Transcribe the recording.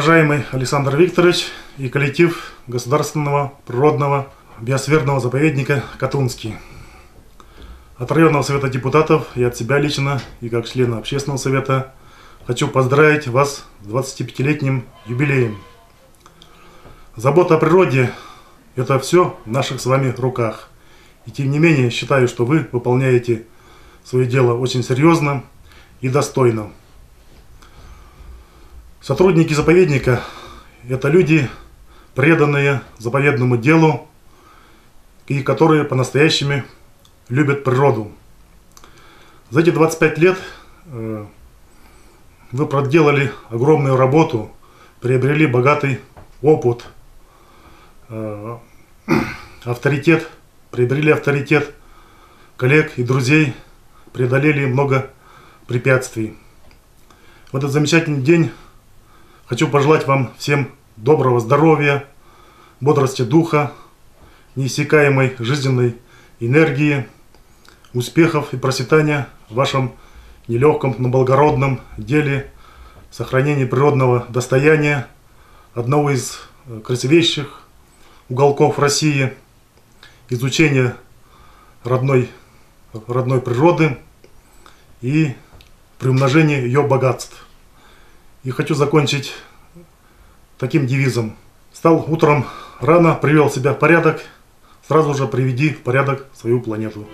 Уважаемый Александр Викторович и коллектив Государственного природного биосферного заповедника Катунский. От районного совета депутатов и от себя лично, и как члена общественного совета, хочу поздравить вас с 25-летним юбилеем. Забота о природе – это все в наших с вами руках. И тем не менее, считаю, что вы выполняете свое дело очень серьезно и достойно. Сотрудники заповедника – это люди, преданные заповедному делу и которые по-настоящему любят природу. За эти 25 лет вы проделали огромную работу, приобрели богатый опыт, приобрели авторитет коллег и друзей, преодолели много препятствий. В этот замечательный день хочу пожелать вам всем доброго здоровья, бодрости духа, неиссякаемой жизненной энергии, успехов и процветания в вашем нелегком, но благородном деле сохранения природного достояния, одного из красивейших уголков России, изучения родной природы и приумножения ее богатств. И хочу закончить таким девизом. Встал утром рано, привел себя в порядок, сразу же приведи в порядок свою планету.